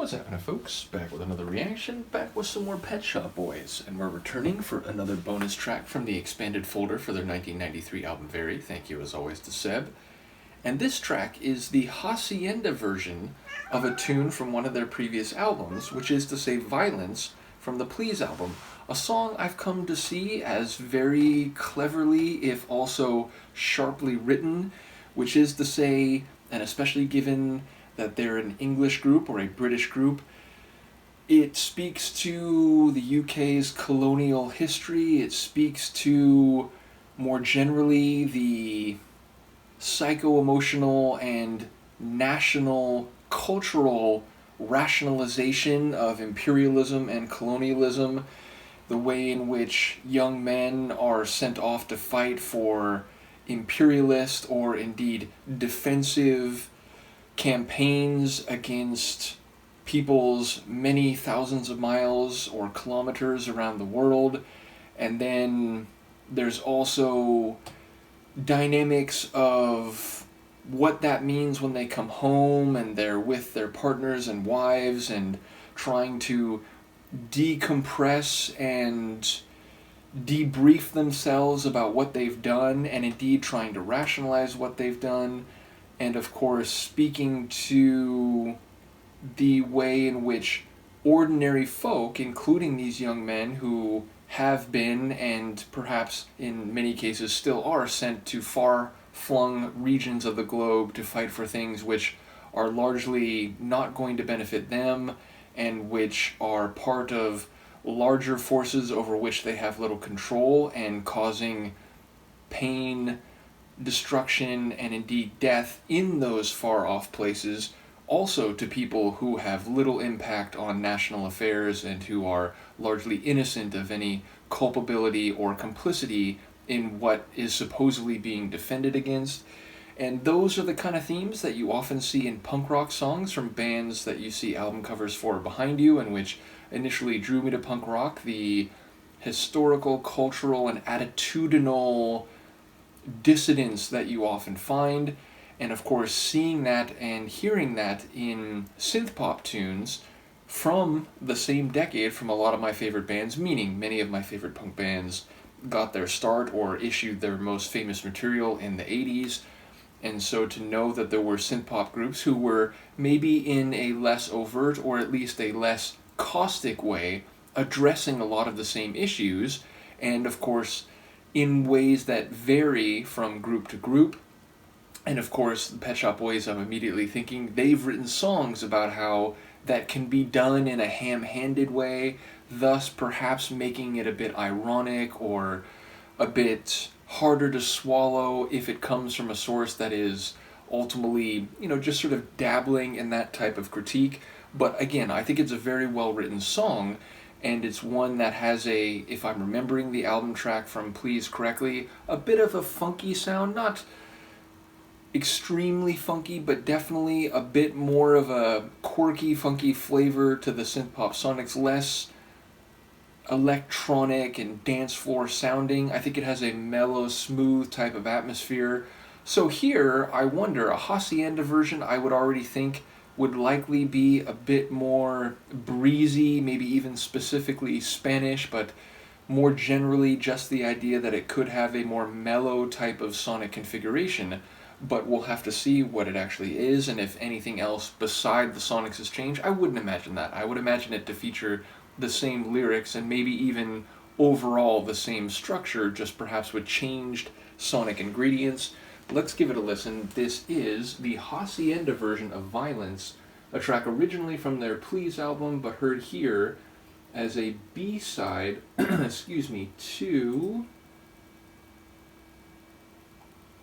What's happening, folks? Back with another reaction, back with some more Pet Shop Boys, and we're returning for another bonus track from the expanded folder for their 1993 album Very. Thank you as always to Seb. And this track is the Haçienda version of a tune from one of their previous albums, which is to say Violence from the Please album, a song I've come to see as very cleverly, if also sharply written, which is to say, and especially given that they're an English group or a British group, it speaks to the UK's colonial history. It speaks to, more generally, the psycho-emotional and national cultural rationalization of imperialism and colonialism, the way in which young men are sent off to fight for imperialist or indeed defensive campaigns against peoples many thousands of miles or kilometers around the world. And then there's also dynamics of what that means when they come home and they're with their partners and wives and trying to decompress and debrief themselves about what they've done, and indeed trying to rationalize what they've done. And of course, speaking to the way in which ordinary folk, including these young men who have been, and perhaps in many cases still are, sent to far-flung regions of the globe to fight for things which are largely not going to benefit them, and which are part of larger forces over which they have little control, and causing pain, destruction, and indeed death in those far-off places, also to people who have little impact on national affairs and who are largely innocent of any culpability or complicity in what is supposedly being defended against. And those are the kind of themes that you often see in punk rock songs from bands that you see album covers for behind you, and which initially drew me to punk rock: the historical, cultural, and attitudinal dissidence that you often find. And of course, seeing that and hearing that in synth-pop tunes from the same decade from a lot of my favorite bands, meaning many of my favorite punk bands got their start or issued their most famous material in the 80s. And so to know that there were synth-pop groups who were maybe in a less overt or at least a less caustic way addressing a lot of the same issues, and of course in ways that vary from group to group. And of course, the Pet Shop Boys, I'm immediately thinking they've written songs about how that can be done in a ham-handed way, thus perhaps making it a bit ironic or a bit harder to swallow if it comes from a source that is ultimately, just sort of dabbling in that type of critique. But again, I think it's a very well-written song, and it's one that has if I'm remembering the album track from Please correctly, a bit of a funky sound, not extremely funky, but definitely a bit more of a quirky, funky flavor to the synth-pop sonics, less electronic and dance floor sounding. I think it has a mellow, smooth type of atmosphere. So here, I wonder, a Haçienda version I would already think would likely be a bit more breezy, maybe even specifically Spanish, but more generally just the idea that it could have a more mellow type of sonic configuration. But we'll have to see what it actually is, and if anything else beside the sonics has changed. I wouldn't imagine that. I would imagine it to feature the same lyrics and maybe even overall the same structure, just perhaps with changed sonic ingredients. Let's give it a listen. This is the Haçienda version of Violence, a track originally from their Please album, but heard here as a B-side, to...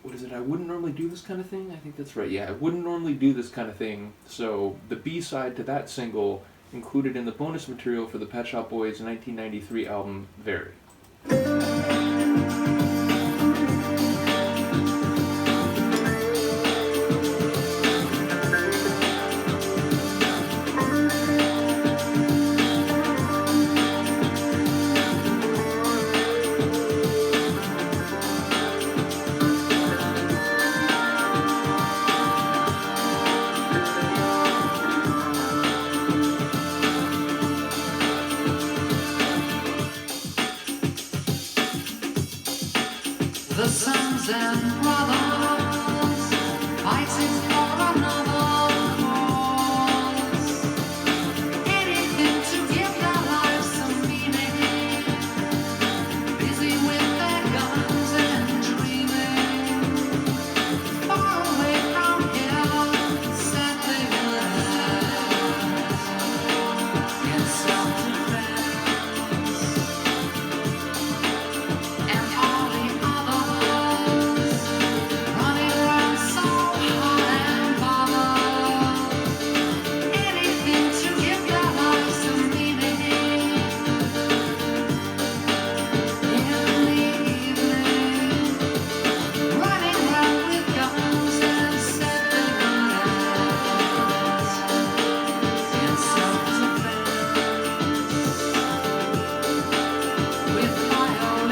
What is it? I wouldn't normally do this kind of thing? I think that's right. Yeah, I wouldn't normally do this kind of thing. So the B-side to that single included in the bonus material for the Pet Shop Boys' 1993 album Very. sons and brothers fighting for another cause. Anything to give their lives some meaning. Busy with their guns and dreaming. Far away from here, said they would in self-defense. And all the others running around so hot and bothered. Anything to give their lives some meaning. In the evening, running around with guns and said they would in self-defense. With violence.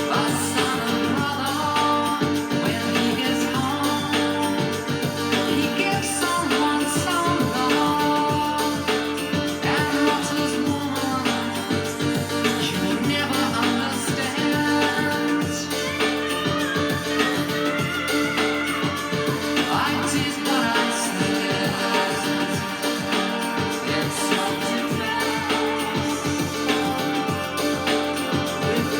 A son and brother, when he gets home, he gives someone some love. And Roger's woman, you will never understand. I did what I said in self-defense. With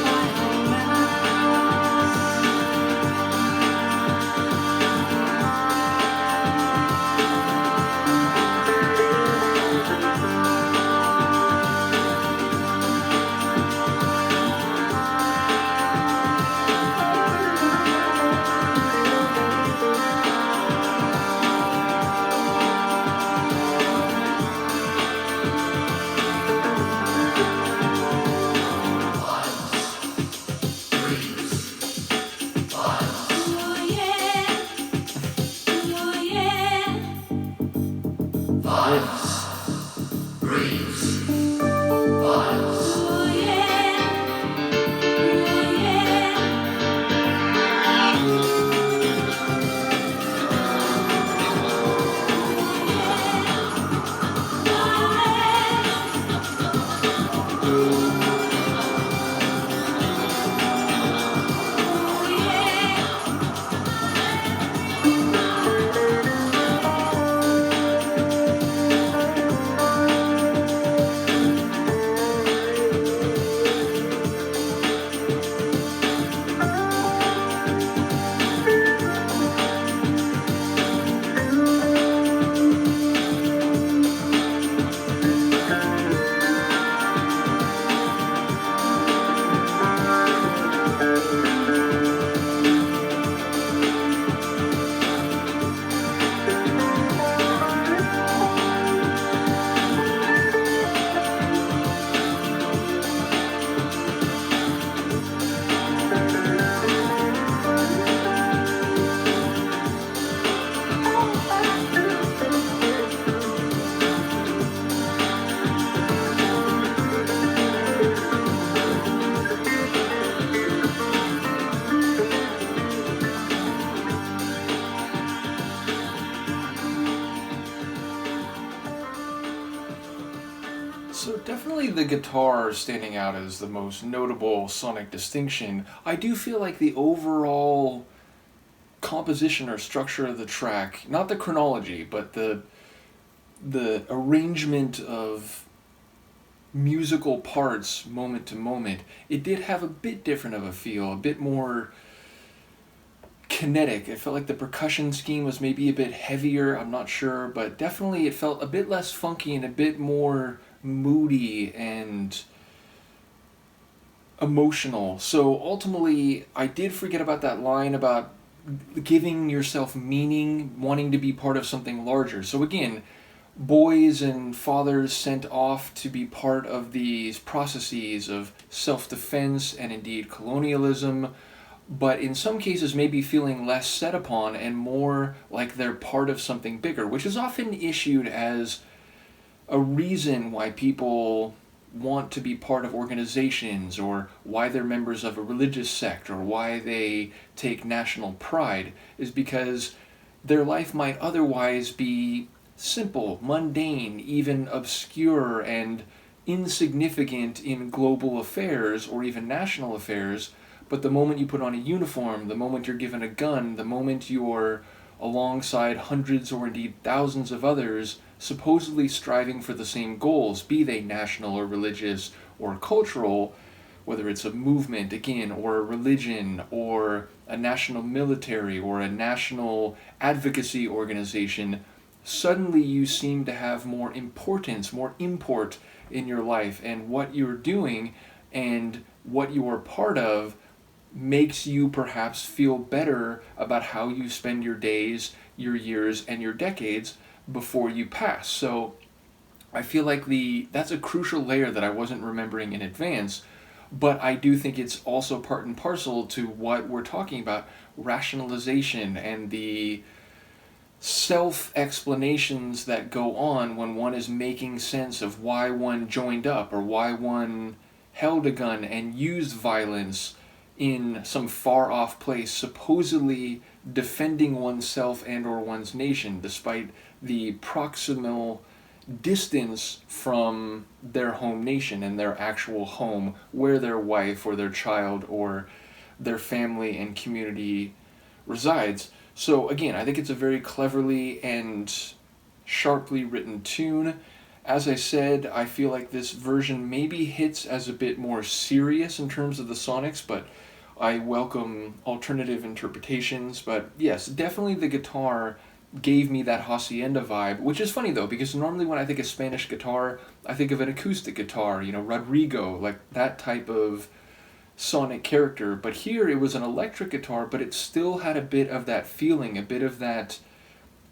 So definitely the guitar standing out as the most notable sonic distinction. I do feel like the overall composition or structure of the track, not the chronology, but the arrangement of musical parts moment to moment, it did have a bit different of a feel, a bit more kinetic. It felt like the percussion scheme was maybe a bit heavier, I'm not sure, but definitely it felt a bit less funky and a bit more moody and emotional. So ultimately, I did forget about that line about giving yourself meaning, wanting to be part of something larger. So again, boys and fathers sent off to be part of these processes of self-defense and indeed colonialism, but in some cases maybe feeling less set upon and more like they're part of something bigger, which is often issued as a reason why people want to be part of organizations, or why they're members of a religious sect, or why they take national pride, is because their life might otherwise be simple, mundane, even obscure and insignificant in global affairs or even national affairs. But the moment you put on a uniform, the moment you're given a gun, the moment you're alongside hundreds or indeed thousands of others supposedly striving for the same goals, be they national or religious or cultural, whether it's a movement, again, or a religion, or a national military, or a national advocacy organization, suddenly you seem to have more importance, more import in your life, and what you're doing and what you are part of makes you perhaps feel better about how you spend your days, your years, and your decades before you pass. So I feel like that's a crucial layer that I wasn't remembering in advance, but I do think it's also part and parcel to what we're talking about, rationalization and the self-explanations that go on when one is making sense of why one joined up or why one held a gun and used violence in some far-off place, supposedly defending oneself and or one's nation, despite the proximal distance from their home nation and their actual home, where their wife or their child or their family and community resides. So again, I think it's a very cleverly and sharply written tune. As I said, I feel like this version maybe hits as a bit more serious in terms of the sonics, but I welcome alternative interpretations. But yes, definitely the guitar gave me that Haçienda vibe, which is funny though, because normally when I think of Spanish guitar, I think of an acoustic guitar, Rodrigo, like that type of sonic character. But here it was an electric guitar, but it still had a bit of that feeling, a bit of that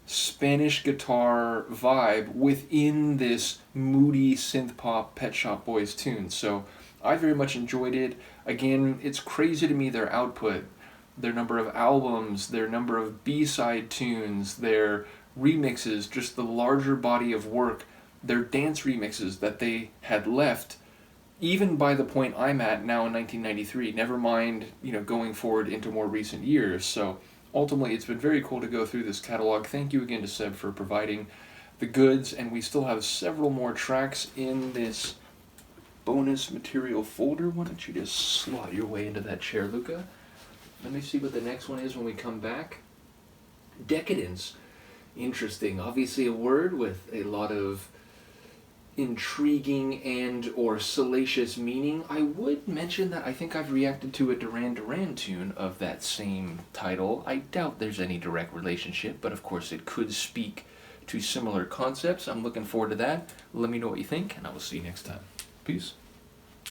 Spanish guitar vibe within this moody synth pop Pet Shop Boys tune. So I very much enjoyed it. Again, it's crazy to me their output, their number of albums, their number of B-side tunes, their remixes, just the larger body of work, their dance remixes that they had left, even by the point I'm at now in 1993, never mind, going forward into more recent years. So ultimately, it's been very cool to go through this catalog. Thank you again to Seb for providing the goods, and we still have several more tracks in this bonus material folder. Why don't you just slot your way into that chair, Luca? Let me see what the next one is when we come back. Decadence. Interesting. Obviously a word with a lot of intriguing and or salacious meaning. I would mention that I think I've reacted to a Duran Duran tune of that same title. I doubt there's any direct relationship, but of course it could speak to similar concepts. I'm looking forward to that. Let me know what you think, and I will see you next time. Peace.